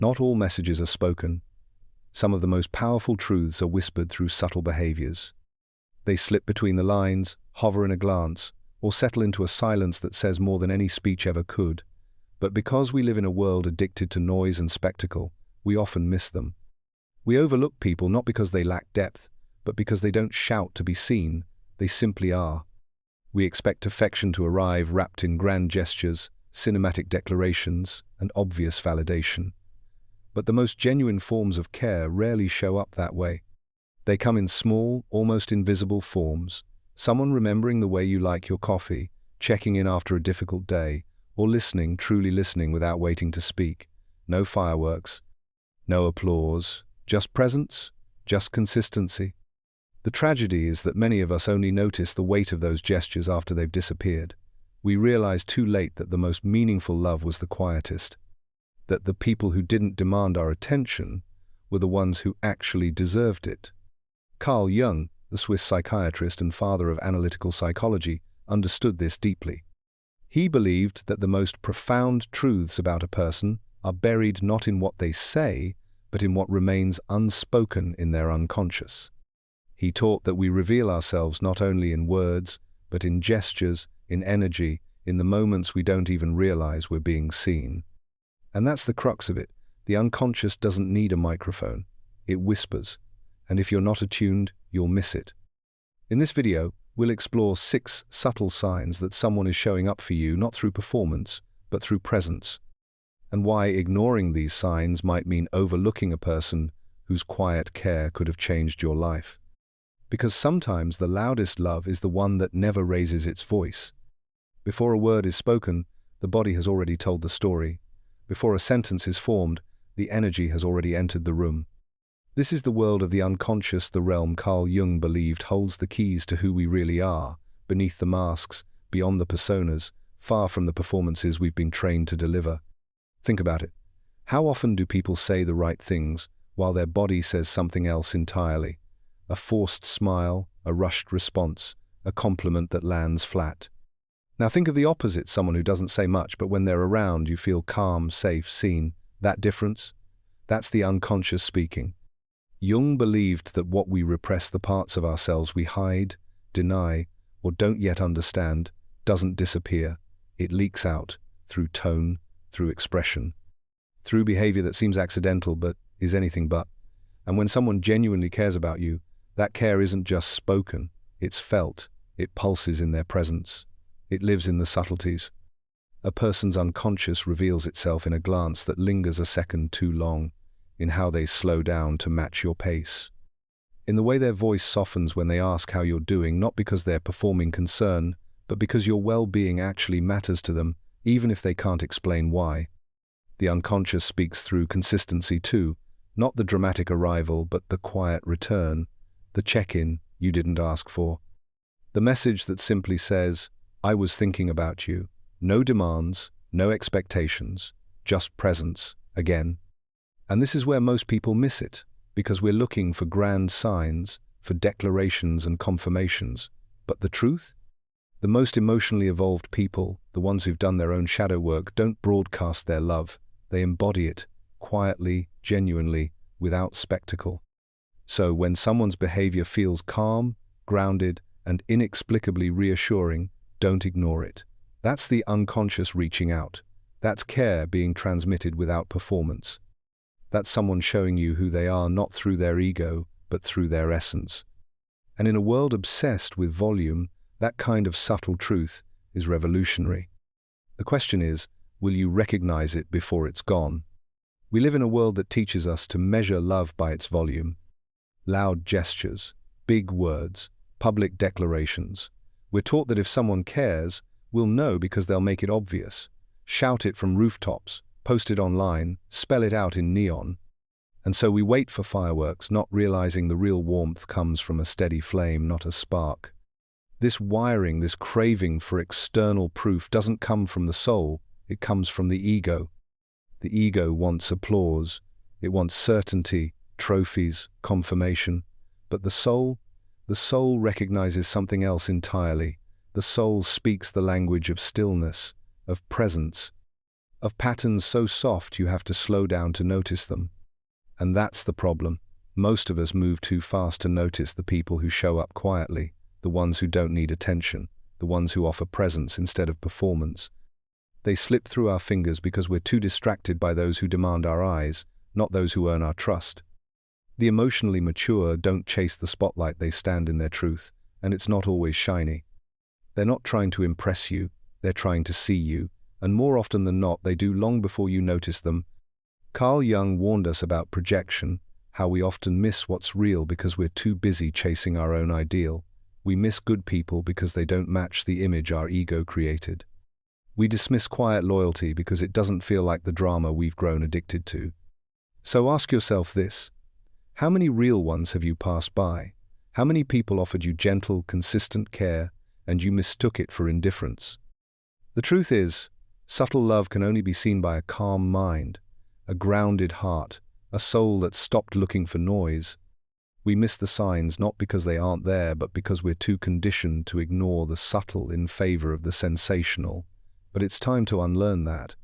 Not all messages are spoken. Some of the most powerful truths are whispered through subtle behaviors. They slip between the lines, hover in a glance, or settle into a silence that says more than any speech ever could. But because we live in a world addicted to noise and spectacle, we often miss them. We overlook people not because they lack depth, but because they don't shout to be seen, they simply are. We expect affection to arrive wrapped in grand gestures, cinematic declarations, and obvious validation. But the most genuine forms of care rarely show up that way. They come in small, almost invisible forms. Someone remembering the way you like your coffee, checking in after a difficult day, or listening, truly listening without waiting to speak. No fireworks, no applause, just presence, just consistency. The tragedy is that many of us only notice the weight of those gestures after they've disappeared. We realize too late that the most meaningful love was the quietest, that the people who didn't demand our attention were the ones who actually deserved it. Carl Jung, the Swiss psychiatrist and father of analytical psychology, understood this deeply. He believed that the most profound truths about a person are buried not in what they say, but in what remains unspoken in their unconscious. He taught that we reveal ourselves not only in words, but in gestures, in energy, in the moments we don't even realize we're being seen. And that's the crux of it. The unconscious doesn't need a microphone. It whispers. And if you're not attuned, you'll miss it. In this video, we'll explore 6 subtle signs that someone is showing up for you not through performance, but through presence, and why ignoring these signs might mean overlooking a person whose quiet care could have changed your life. Because sometimes the loudest love is the one that never raises its voice. Before a word is spoken, the body has already told the story. Before a sentence is formed, the energy has already entered the room. This is the world of the unconscious, the realm Carl Jung believed holds the keys to who we really are, beneath the masks, beyond the personas, far from the performances we've been trained to deliver. Think about it. How often do people say the right things while their body says something else entirely? A forced smile, a rushed response, a compliment that lands flat. Now think of the opposite, someone who doesn't say much, but when they're around you feel calm, safe, seen. That difference? That's the unconscious speaking. Jung believed that what we repress, the parts of ourselves we hide, deny, or don't yet understand, doesn't disappear. It leaks out, through tone, through expression, through behavior that seems accidental but is anything but. And when someone genuinely cares about you, that care isn't just spoken, it's felt, it pulses in their presence, it lives in the subtleties. A person's unconscious reveals itself in a glance that lingers a second too long, in how they slow down to match your pace, in the way their voice softens when they ask how you're doing, not because they're performing concern, but because your well-being actually matters to them, even if they can't explain why. The unconscious speaks through consistency too, not the dramatic arrival, but the quiet return, the check-in you didn't ask for. The message that simply says, "I was thinking about you." No demands, no expectations, just presence, again. And this is where most people miss it, because we're looking for grand signs, for declarations and confirmations. But the truth? The most emotionally evolved people, the ones who've done their own shadow work, don't broadcast their love. They embody it, quietly, genuinely, without spectacle. So when someone's behavior feels calm, grounded, and inexplicably reassuring, don't ignore it. That's the unconscious reaching out. That's care being transmitted without performance. That's someone showing you who they are, not through their ego, but through their essence. And in a world obsessed with volume, that kind of subtle truth is revolutionary. The question is, will you recognize it before it's gone? We live in a world that teaches us to measure love by its volume. Loud gestures, big words, public declarations. We're taught that if someone cares, we'll know because they'll make it obvious. Shout it from rooftops, post it online, spell it out in neon. And so we wait for fireworks, not realizing the real warmth comes from a steady flame, not a spark. This wiring, this craving for external proof doesn't come from the soul, it comes from the ego. The ego wants applause, it wants certainty, trophies, confirmation. But the soul recognizes something else entirely. The soul speaks the language of stillness, of presence. of patterns so soft you have to slow down to notice them. And that's the problem. Most of us move too fast to notice the people who show up quietly, the ones who don't need attention, the ones who offer presence instead of performance. They slip through our fingers because we're too distracted by those who demand our eyes, not those who earn our trust. The emotionally mature don't chase the spotlight, they stand in their truth, and it's not always shiny. They're not trying to impress you, they're trying to see you, and more often than not they do long before you notice them. Carl Jung warned us about projection, how we often miss what's real because we're too busy chasing our own ideal. We miss good people because they don't match the image our ego created. We dismiss quiet loyalty because it doesn't feel like the drama we've grown addicted to. So ask yourself this: how many real ones have you passed by? How many people offered you gentle, consistent care, and you mistook it for indifference? The truth is, subtle love can only be seen by a calm mind, a grounded heart, a soul that's stopped looking for noise. We miss the signs not because they aren't there, but because we're too conditioned to ignore the subtle in favor of the sensational. But it's time to unlearn that,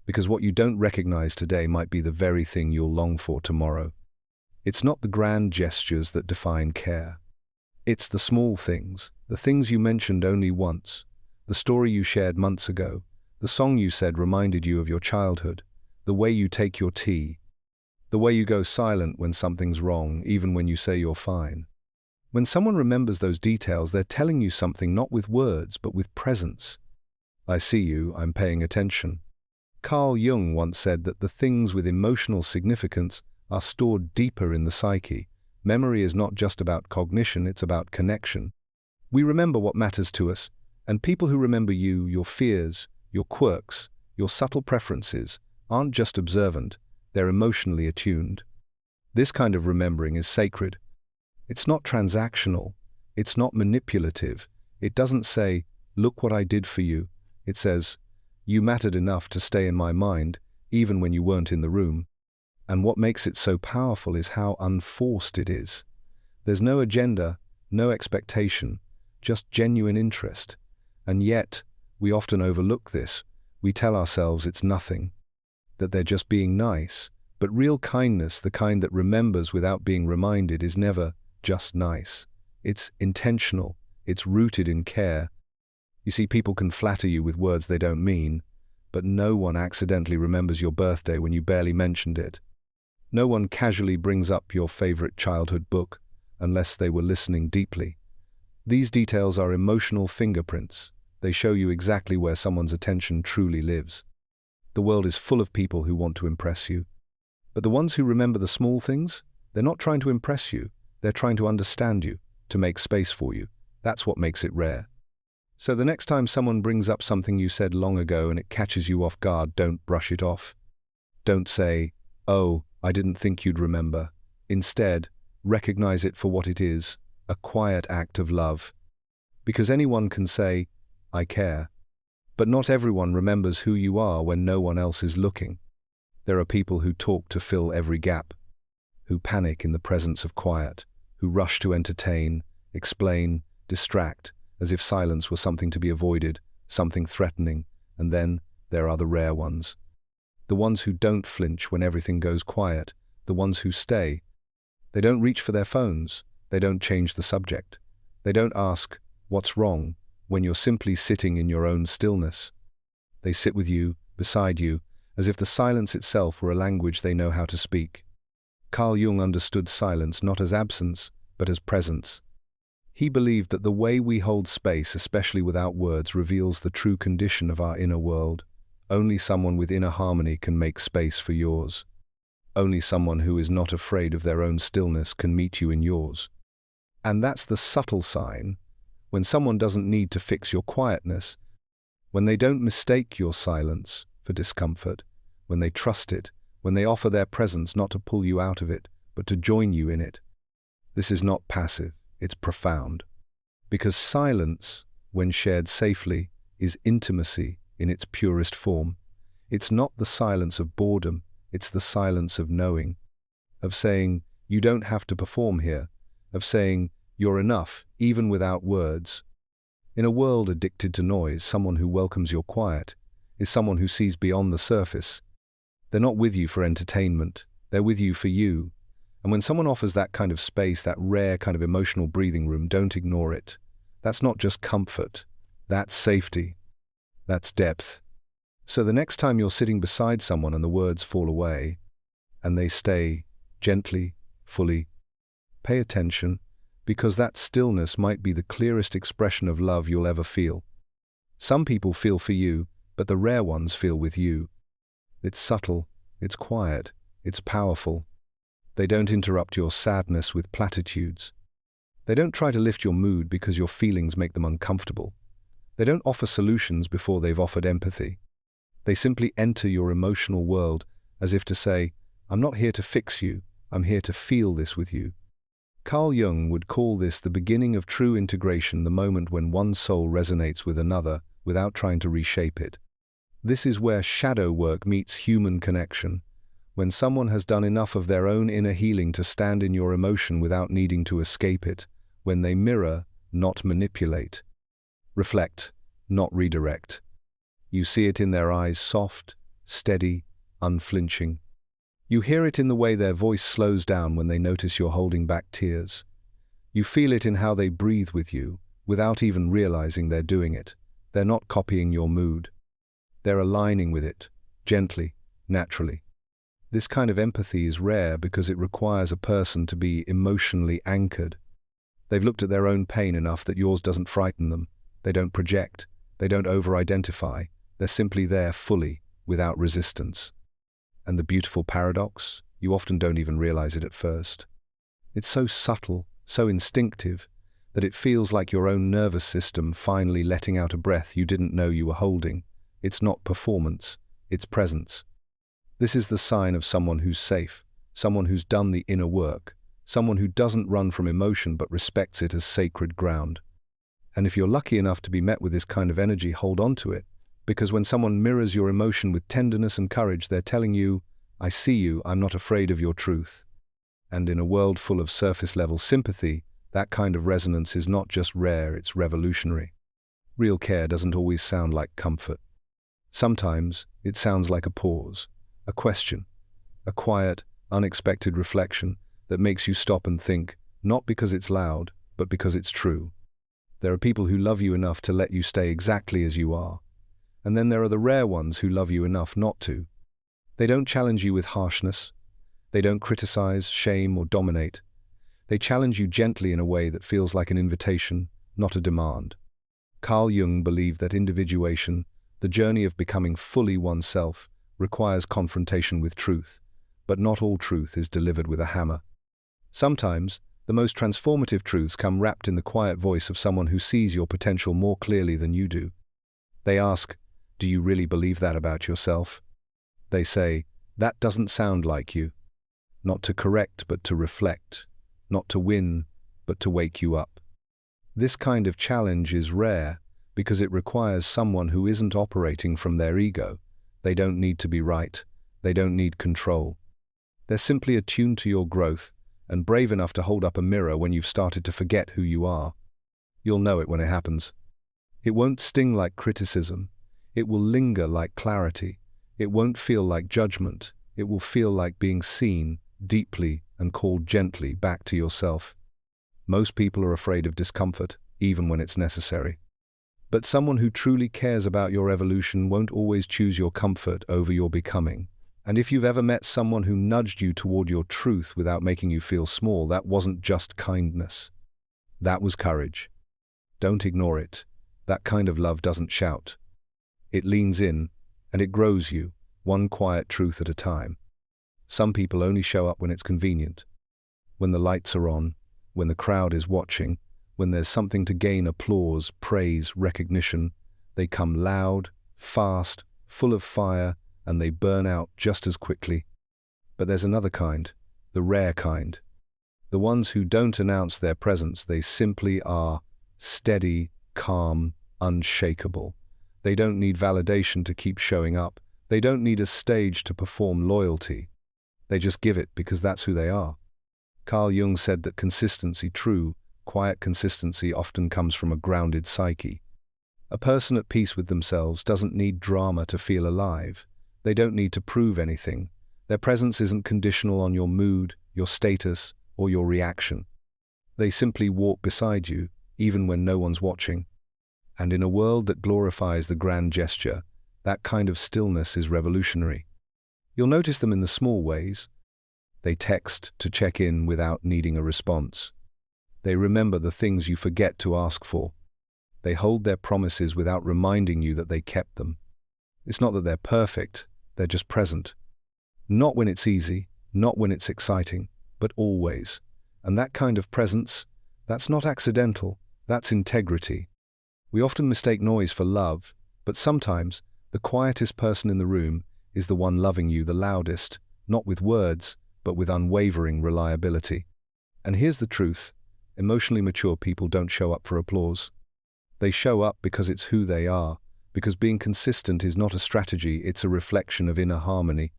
because what you don't recognize today might be the very thing you'll long for tomorrow. It's not the grand gestures that define care. It's the small things, the things you mentioned only once, the story you shared months ago, the song you said reminded you of your childhood, the way you take your tea, the way you go silent when something's wrong, even when you say you're fine. When someone remembers those details, they're telling you something not with words, but with presence. I see you, I'm paying attention. Carl Jung once said that the things with emotional significance are stored deeper in the psyche. Memory is not just about cognition, it's about connection. We remember what matters to us, and people who remember you, your fears, your quirks, your subtle preferences, aren't just observant, they're emotionally attuned. This kind of remembering is sacred. It's not transactional, it's not manipulative. It doesn't say, "Look what I did for you." It says, "You mattered enough to stay in my mind, even when you weren't in the room." And what makes it so powerful is how unforced it is. There's no agenda, no expectation, just genuine interest. And yet, we often overlook this. We tell ourselves it's nothing, that they're just being nice. But real kindness, the kind that remembers without being reminded, is never just nice. It's intentional. It's rooted in care. You see, people can flatter you with words they don't mean, but no one accidentally remembers your birthday when you barely mentioned it. No one casually brings up your favorite childhood book unless they were listening deeply. These details are emotional fingerprints. They show you exactly where someone's attention truly lives. The world is full of people who want to impress you. But the ones who remember the small things, they're not trying to impress you. They're trying to understand you, to make space for you. That's what makes it rare. So the next time someone brings up something you said long ago and it catches you off guard, don't brush it off. Don't say, "Oh, I didn't think you'd remember." Instead, recognize it for what it is, a quiet act of love. Because anyone can say, "I care." But not everyone remembers who you are when no one else is looking. There are people who talk to fill every gap, who panic in the presence of quiet, who rush to entertain, explain, distract, as if silence were something to be avoided, something threatening. And then there are the rare ones. The ones who don't flinch when everything goes quiet, the ones who stay. They don't reach for their phones, they don't change the subject. They don't ask, "What's wrong?" when you're simply sitting in your own stillness. They sit with you, beside you, as if the silence itself were a language they know how to speak. Carl Jung understood silence not as absence, but as presence. He believed that the way we hold space, especially without words, reveals the true condition of our inner world. Only someone with inner harmony can make space for yours. Only someone who is not afraid of their own stillness can meet you in yours. And that's the subtle sign, when someone doesn't need to fix your quietness, when they don't mistake your silence for discomfort, when they trust it, when they offer their presence not to pull you out of it, but to join you in it. This is not passive, it's profound. Because silence, when shared safely, is intimacy in its purest form. It's not the silence of boredom, it's the silence of knowing, of saying, "You don't have to perform here," of saying, "You're enough, even without words." In a world addicted to noise, someone who welcomes your quiet is someone who sees beyond the surface. They're not with you for entertainment, they're with you for you. And when someone offers that kind of space, that rare kind of emotional breathing room, don't ignore it. That's not just comfort, that's safety, that's depth. So the next time you're sitting beside someone and the words fall away, and they stay gently, fully, pay attention, because that stillness might be the clearest expression of love you'll ever feel. Some people feel for you, but the rare ones feel with you. It's subtle, it's quiet, it's powerful. They don't interrupt your sadness with platitudes. They don't try to lift your mood because your feelings make them uncomfortable. They don't offer solutions before they've offered empathy. They simply enter your emotional world as if to say, I'm not here to fix you, I'm here to feel this with you. Carl Jung would call this the beginning of true integration, the moment when one soul resonates with another without trying to reshape it. This is where shadow work meets human connection, when someone has done enough of their own inner healing to stand in your emotion without needing to escape it, when they mirror, not manipulate, reflect, not redirect. You see it in their eyes, soft, steady, unflinching. You hear it in the way their voice slows down when they notice you're holding back tears. You feel it in how they breathe with you, without even realizing they're doing it. They're not copying your mood. They're aligning with it, gently, naturally. This kind of empathy is rare because it requires a person to be emotionally anchored. They've looked at their own pain enough that yours doesn't frighten them. They don't project. They don't over-identify. They're simply there fully, without resistance. And the beautiful paradox, you often don't even realize it at first. It's so subtle, so instinctive, that it feels like your own nervous system finally letting out a breath you didn't know you were holding. It's not performance, it's presence. This is the sign of someone who's safe, someone who's done the inner work, someone who doesn't run from emotion but respects it as sacred ground. And if you're lucky enough to be met with this kind of energy, hold on to it, because when someone mirrors your emotion with tenderness and courage, they're telling you, I see you, I'm not afraid of your truth. And in a world full of surface-level sympathy, that kind of resonance is not just rare, it's revolutionary. Real care doesn't always sound like comfort. Sometimes it sounds like a pause, a question, a quiet, unexpected reflection that makes you stop and think, not because it's loud, but because it's true. There are people who love you enough to let you stay exactly as you are. And then there are the rare ones who love you enough not to. They don't challenge you with harshness. They don't criticize, shame, or dominate. They challenge you gently in a way that feels like an invitation, not a demand. Carl Jung believed that individuation, the journey of becoming fully oneself, requires confrontation with truth, but not all truth is delivered with a hammer. Sometimes, the most transformative truths come wrapped in the quiet voice of someone who sees your potential more clearly than you do. They ask, do you really believe that about yourself? They say, that doesn't sound like you. Not to correct, but to reflect. Not to win, but to wake you up. This kind of challenge is rare because it requires someone who isn't operating from their ego. They don't need to be right. They don't need control. They're simply attuned to your growth and brave enough to hold up a mirror when you've started to forget who you are. You'll know it when it happens. It won't sting like criticism. It will linger like clarity. It won't feel like judgment. It will feel like being seen deeply and called gently back to yourself. Most people are afraid of discomfort, even when it's necessary. But someone who truly cares about your evolution won't always choose your comfort over your becoming. And if you've ever met someone who nudged you toward your truth without making you feel small, that wasn't just kindness. That was courage. Don't ignore it. That kind of love doesn't shout. It leans in, and it grows you, one quiet truth at a time. Some people only show up when it's convenient. When the lights are on, when the crowd is watching, when there's something to gain applause, praise, recognition, they come loud, fast, full of fire, and they burn out just as quickly. But there's another kind, the rare kind. The ones who don't announce their presence, they simply are steady, calm, unshakable. They don't need validation to keep showing up. They don't need a stage to perform loyalty. They just give it because that's who they are. Carl Jung said that consistency, true, quiet consistency, often comes from a grounded psyche. A person at peace with themselves doesn't need drama to feel alive. They don't need to prove anything. Their presence isn't conditional on your mood, your status, or your reaction. They simply walk beside you, even when no one's watching. And in a world that glorifies the grand gesture, that kind of stillness is revolutionary. You'll notice them in the small ways. They text to check in without needing a response. They remember the things you forget to ask for. They hold their promises without reminding you that they kept them. It's not that they're perfect, they're just present. Not when it's easy, not when it's exciting, but always. And that kind of presence, that's not accidental, that's integrity. We often mistake noise for love, but sometimes the quietest person in the room is the one loving you the loudest, not with words, but with unwavering reliability. And here's the truth, emotionally mature people don't show up for applause. They show up because it's who they are, because being consistent is not a strategy, it's a reflection of inner harmony.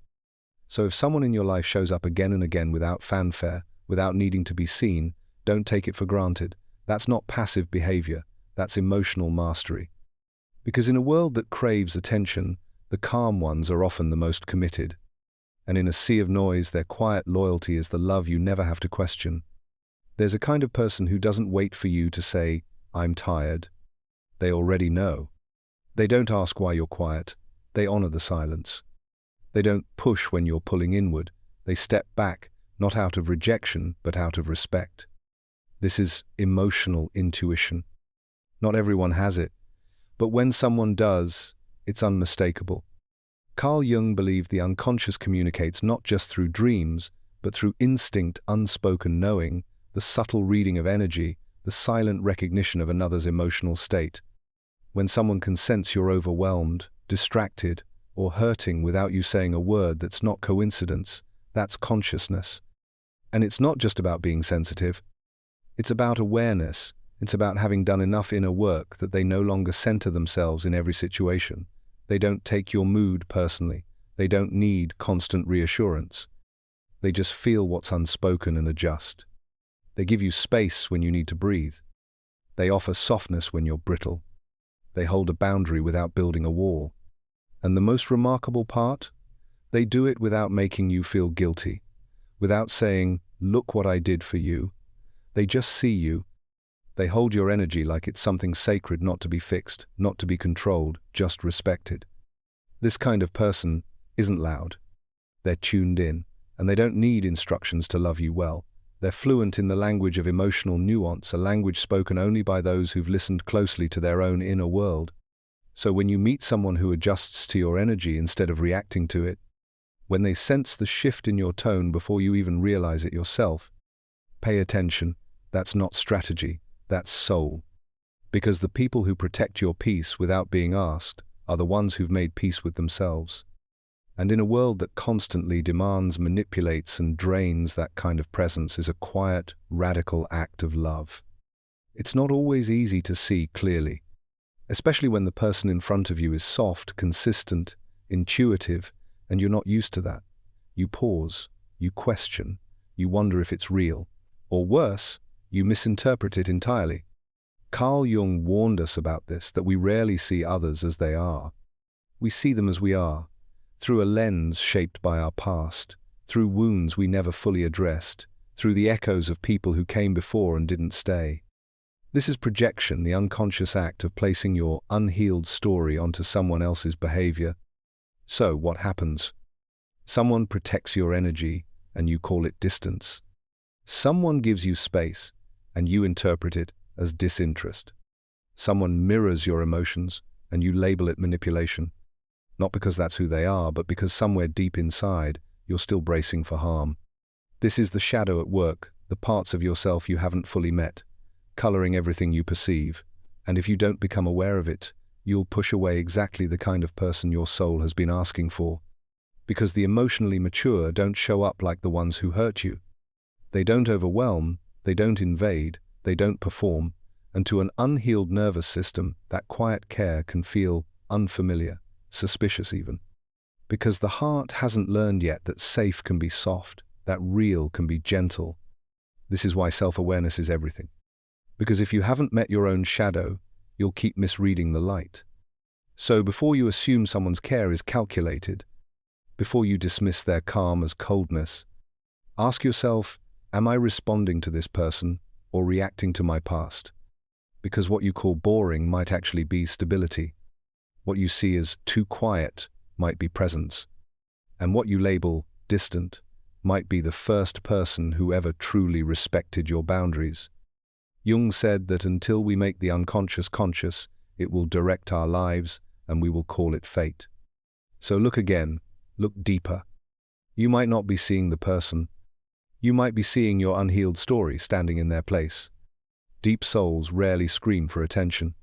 So if someone in your life shows up again and again without fanfare, without needing to be seen, don't take it for granted. That's not passive behavior, that's emotional mastery. Because in a world that craves attention, the calm ones are often the most committed. And in a sea of noise, their quiet loyalty is the love you never have to question. There's a kind of person who doesn't wait for you to say, "I'm tired." They already know. They don't ask why you're quiet. They honor the silence. They don't push when you're pulling inward. They step back, not out of rejection, but out of respect. This is emotional intuition. Not everyone has it, but when someone does, it's unmistakable. Carl Jung believed the unconscious communicates not just through dreams, but through instinct, unspoken knowing, the subtle reading of energy, the silent recognition of another's emotional state. When someone can sense you're overwhelmed, distracted, or hurting without you saying a word, that's not coincidence, that's consciousness. And it's not just about being sensitive. It's about awareness. It's about having done enough inner work that they no longer center themselves in every situation. They don't take your mood personally. They don't need constant reassurance. They just feel what's unspoken and adjust. They give you space when you need to breathe. They offer softness when you're brittle. They hold a boundary without building a wall. And the most remarkable part? They do it without making you feel guilty, without saying, "Look what I did for you." They just see you. They hold your energy like it's something sacred, not to be fixed, not to be controlled, just respected. This kind of person isn't loud. They're tuned in, and they don't need instructions to love you well. They're fluent in the language of emotional nuance, a language spoken only by those who've listened closely to their own inner world. So when you meet someone who adjusts to your energy instead of reacting to it, when they sense the shift in your tone before you even realize it yourself, pay attention. That's not strategy, that's soul. Because the people who protect your peace without being asked are the ones who've made peace with themselves. And in a world that constantly demands, manipulates, and drains, that kind of presence is a quiet, radical act of love. It's not always easy to see clearly, especially when the person in front of you is soft, consistent, intuitive, and you're not used to that. You pause, you question, you wonder if it's real, or worse, you misinterpret it entirely. Carl Jung warned us about this, that we rarely see others as they are. We see them as we are, through a lens shaped by our past, through wounds we never fully addressed, through the echoes of people who came before and didn't stay. This is projection, the unconscious act of placing your unhealed story onto someone else's behavior. So, what happens? Someone protects your energy, and you call it distance. Someone gives you space, and you interpret it as disinterest. Someone mirrors your emotions, and you label it manipulation. Not because that's who they are, but because somewhere deep inside, you're still bracing for harm. This is the shadow at work, the parts of yourself you haven't fully met, coloring everything you perceive. And if you don't become aware of it, you'll push away exactly the kind of person your soul has been asking for. Because the emotionally mature don't show up like the ones who hurt you. They don't overwhelm, they don't invade, they don't perform, and to an unhealed nervous system, that quiet care can feel unfamiliar, suspicious even. Because the heart hasn't learned yet that safe can be soft, that real can be gentle. This is why self-awareness is everything. Because if you haven't met your own shadow, you'll keep misreading the light. So before you assume someone's care is calculated, before you dismiss their calm as coldness, ask yourself, am I responding to this person or reacting to my past? Because what you call boring might actually be stability. What you see as too quiet might be presence. And what you label distant might be the first person who ever truly respected your boundaries. Jung said that until we make the unconscious conscious, it will direct our lives and we will call it fate. So look again, look deeper. You might not be seeing the person. You might be seeing your unhealed story standing in their place. Deep souls rarely scream for attention.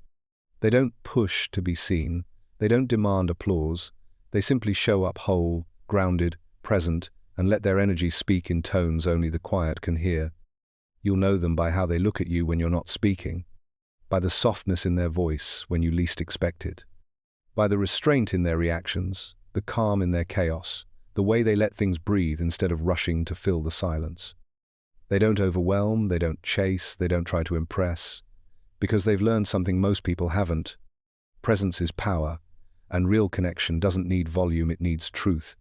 They don't push to be seen. They don't demand applause. They simply show up whole, grounded, present, and let their energy speak in tones only the quiet can hear. You'll know them by how they look at you when you're not speaking, by the softness in their voice when you least expect it, by the restraint in their reactions, the calm in their chaos, the way they let things breathe instead of rushing to fill the silence. They don't overwhelm, they don't chase, they don't try to impress, because they've learned something most people haven't. Presence is power, and real connection doesn't need volume, it needs truth.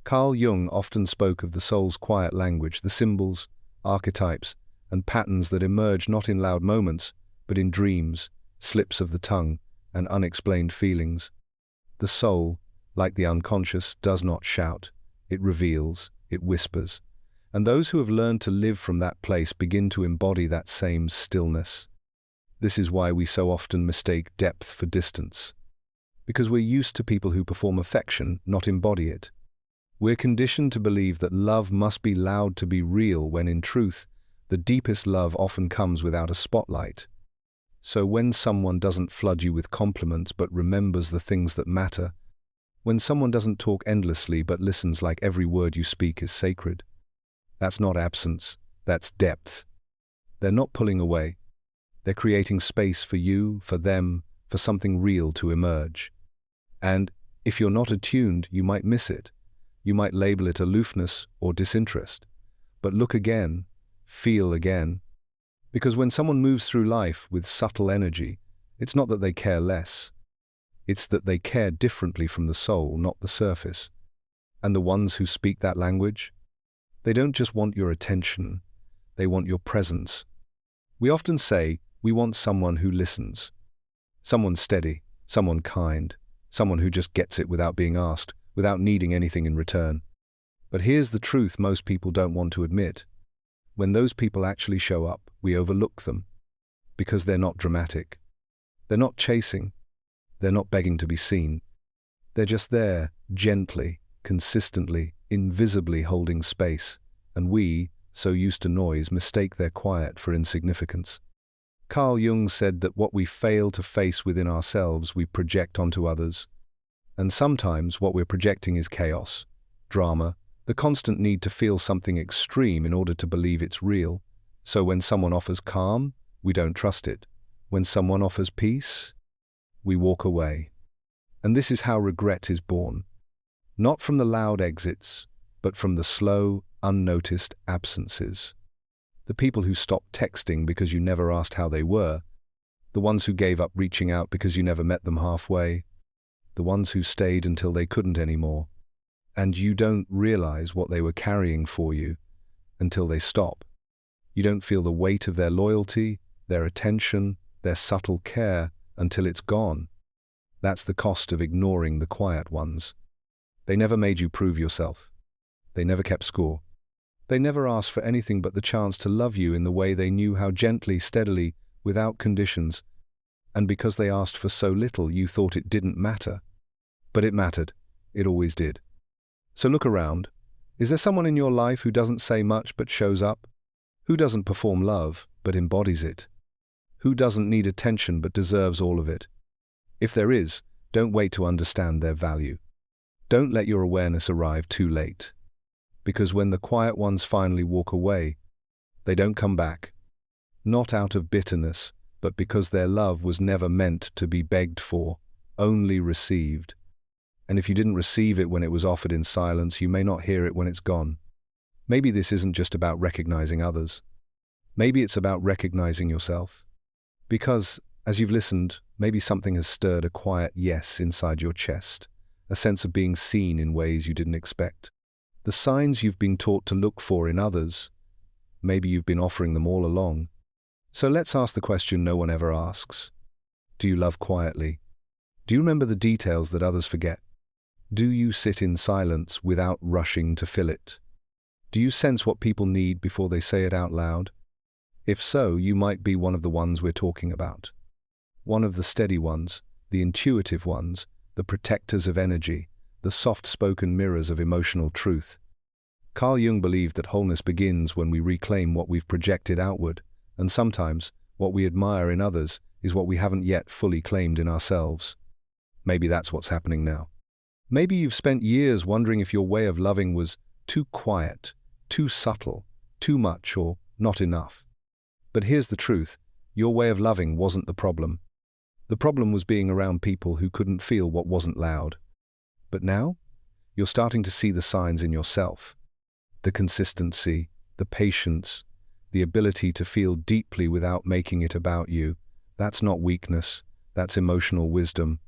Carl Jung often spoke of the soul's quiet language, the symbols, archetypes, and patterns that emerge not in loud moments, but in dreams, slips of the tongue, and unexplained feelings. The soul, like the unconscious, does not shout. It reveals, it whispers. And those who have learned to live from that place begin to embody that same stillness. This is why we so often mistake depth for distance. Because we're used to people who perform affection, not embody it. We're conditioned to believe that love must be loud to be real, when in truth, the deepest love often comes without a spotlight. So when someone doesn't flood you with compliments but remembers the things that matter, when someone doesn't talk endlessly but listens like every word you speak is sacred, that's not absence, that's depth. They're not pulling away. They're creating space for you, for them, for something real to emerge. And if you're not attuned, you might miss it. You might label it aloofness or disinterest. But look again, feel again. Because when someone moves through life with subtle energy, it's not that they care less. It's that they care differently from the soul, not the surface. And the ones who speak that language, they don't just want your attention, they want your presence. We often say we want someone who listens. Someone steady, someone kind, someone who just gets it without being asked, without needing anything in return. But here's the truth most people don't want to admit. When those people actually show up, we overlook them. Because they're not dramatic. They're not chasing. They're not begging to be seen. They're just there, gently, consistently, invisibly holding space. And we, so used to noise, mistake their quiet for insignificance. Carl Jung said that what we fail to face within ourselves, we project onto others. And sometimes what we're projecting is chaos, drama, the constant need to feel something extreme in order to believe it's real. So when someone offers calm, we don't trust it. When someone offers peace, we walk away. And this is how regret is born. Not from the loud exits, but from the slow, unnoticed absences. The people who stopped texting because you never asked how they were. The ones who gave up reaching out because you never met them halfway. The ones who stayed until they couldn't anymore. And you don't realize what they were carrying for you until they stop. You don't feel the weight of their loyalty, their attention, their subtle care until it's gone. That's the cost of ignoring the quiet ones. They never made you prove yourself. They never kept score. They never asked for anything but the chance to love you in the way they knew how, gently, steadily, without conditions. And because they asked for so little, you thought it didn't matter. But it mattered. It always did. So look around. Is there someone in your life who doesn't say much but shows up? Who doesn't perform love but embodies it? Who doesn't need attention but deserves all of it? If there is, don't wait to understand their value. Don't let your awareness arrive too late. Because when the quiet ones finally walk away, they don't come back. Not out of bitterness, but because their love was never meant to be begged for, only received. And if you didn't receive it when it was offered in silence, you may not hear it when it's gone. Maybe this isn't just about recognizing others. Maybe it's about recognizing yourself. Because As you've listened, maybe something has stirred a quiet yes inside your chest, a sense of being seen in ways you didn't expect. The signs you've been taught to look for in others, maybe you've been offering them all along. So let's ask the question no one ever asks. Do you love quietly? Do you remember the details that others forget? Do you sit in silence without rushing to fill it? Do you sense what people need before they say it out loud? If so, you might be one of the ones we're talking about. One of the steady ones, the intuitive ones, the protectors of energy, the soft-spoken mirrors of emotional truth. Carl Jung believed that wholeness begins when we reclaim what we've projected outward, and sometimes what we admire in others is what we haven't yet fully claimed in ourselves. Maybe that's what's happening now. Maybe you've spent years wondering if your way of loving was too quiet, too subtle, too much, or not enough. But here's the truth, your way of loving wasn't the problem. The problem was being around people who couldn't feel what wasn't loud. But now, you're starting to see the signs in yourself. The consistency, the patience, the ability to feel deeply without making it about you. That's not weakness, that's emotional wisdom.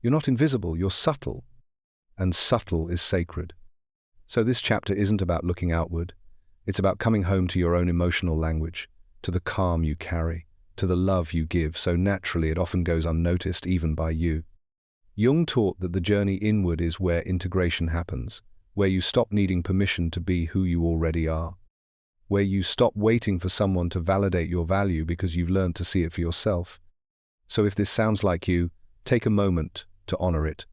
You're not invisible, you're subtle. And subtle is sacred. So this chapter isn't about looking outward. It's about coming home to your own emotional language, to the calm you carry, to the love you give so naturally it often goes unnoticed even by you. Jung taught that the journey inward is where integration happens, where you stop needing permission to be who you already are, where you stop waiting for someone to validate your value because you've learned to see it for yourself. So if this sounds like you, take a moment to honor it.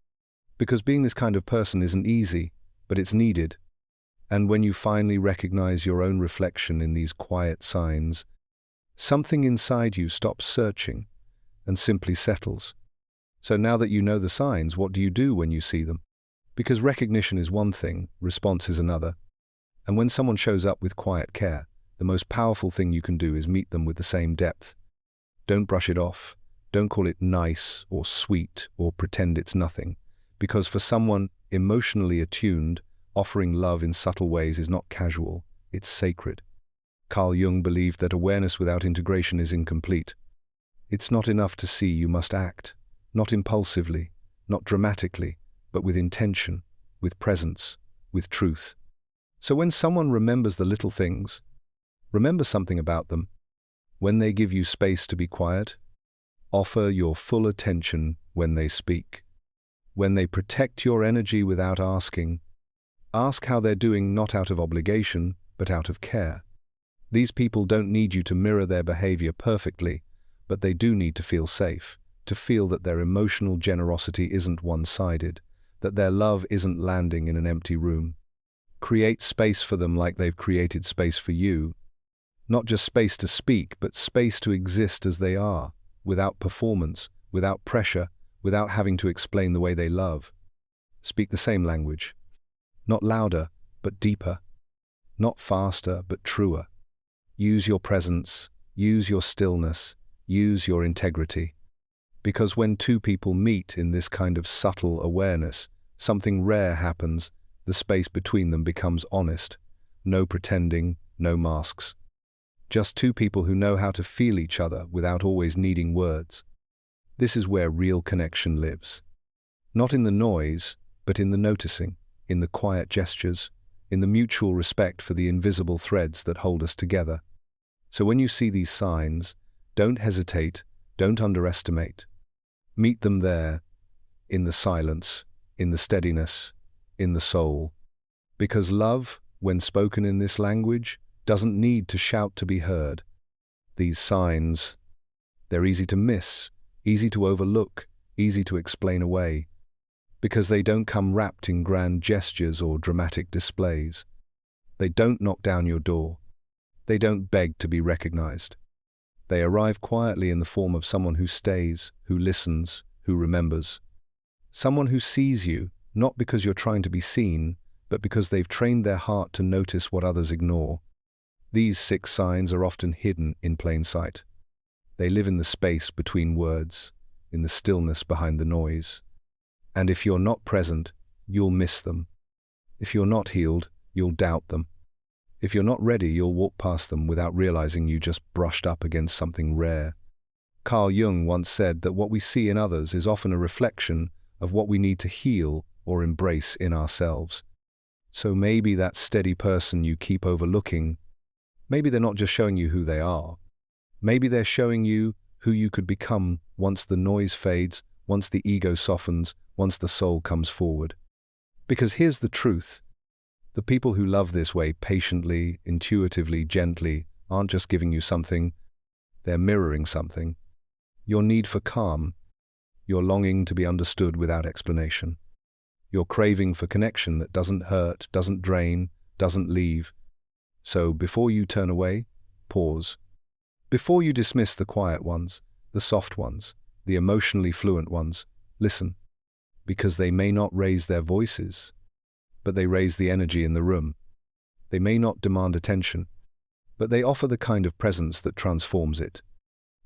Because being this kind of person isn't easy, but it's needed. And when you finally recognize your own reflection in these quiet signs, something inside you stops searching and simply settles. So now that you know the signs, what do you do when you see them? Because recognition is one thing, response is another. And when someone shows up with quiet care, the most powerful thing you can do is meet them with the same depth. Don't brush it off. Don't call it nice or sweet or pretend it's nothing. Because for someone emotionally attuned, offering love in subtle ways is not casual, it's sacred. Carl Jung believed that awareness without integration is incomplete. It's not enough to see, you must act. Not impulsively, not dramatically, but with intention, with presence, with truth. So when someone remembers the little things, remember something about them. When they give you space to be quiet, offer your full attention when they speak. When they protect your energy without asking, ask how they're doing not out of obligation, but out of care. These people don't need you to mirror their behavior perfectly, but they do need to feel safe, to feel that their emotional generosity isn't one-sided, that their love isn't landing in an empty room. Create space for them like they've created space for you. Not just space to speak, but space to exist as they are, without performance, without pressure, without having to explain the way they love. Speak the same language. Not louder, but deeper. Not faster, but truer. Use your presence, use your stillness, use your integrity. Because when two people meet in this kind of subtle awareness, something rare happens. The space between them becomes honest. No pretending, no masks. Just two people who know how to feel each other without always needing words. This is where real connection lives. Not in the noise, but in the noticing, in the quiet gestures, in the mutual respect for the invisible threads that hold us together. So when you see these signs, don't hesitate, don't underestimate. Meet them there, in the silence, in the steadiness, in the soul. Because love, when spoken in this language, doesn't need to shout to be heard. These signs, they're easy to miss, easy to overlook, easy to explain away. Because they don't come wrapped in grand gestures or dramatic displays. They don't knock down your door. They don't beg to be recognized. They arrive quietly in the form of someone who stays, who listens, who remembers. Someone who sees you, not because you're trying to be seen, but because they've trained their heart to notice what others ignore. These 6 signs are often hidden in plain sight. They live in the space between words, in the stillness behind the noise. And if you're not present, you'll miss them. If you're not healed, you'll doubt them. If you're not ready, you'll walk past them without realizing you just brushed up against something rare. Carl Jung once said that what we see in others is often a reflection of what we need to heal or embrace in ourselves. So maybe that steady person you keep overlooking, maybe they're not just showing you who they are. Maybe they're showing you who you could become once the noise fades, once the ego softens, once the soul comes forward. Because here's the truth. The people who love this way, patiently, intuitively, gently, aren't just giving you something, they're mirroring something. Your need for calm, your longing to be understood without explanation, your craving for connection that doesn't hurt, doesn't drain, doesn't leave. So before you turn away, pause. Before you dismiss the quiet ones, the soft ones, the emotionally fluent ones, listen. Because they may not raise their voices, but they raise the energy in the room. They may not demand attention, but they offer the kind of presence that transforms it.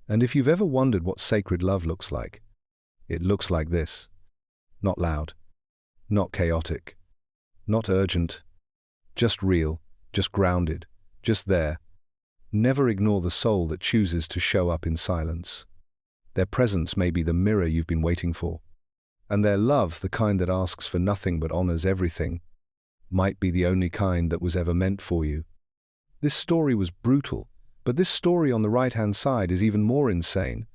And if you've ever wondered what sacred love looks like, it looks like this. Not loud, not chaotic, not urgent, just real, just grounded, just there. Never ignore the soul that chooses to show up in silence. Their presence may be the mirror you've been waiting for, and their love, the kind that asks for nothing but honors everything, might be the only kind that was ever meant for you. This story was brutal, but this story on the right-hand side is even more insane.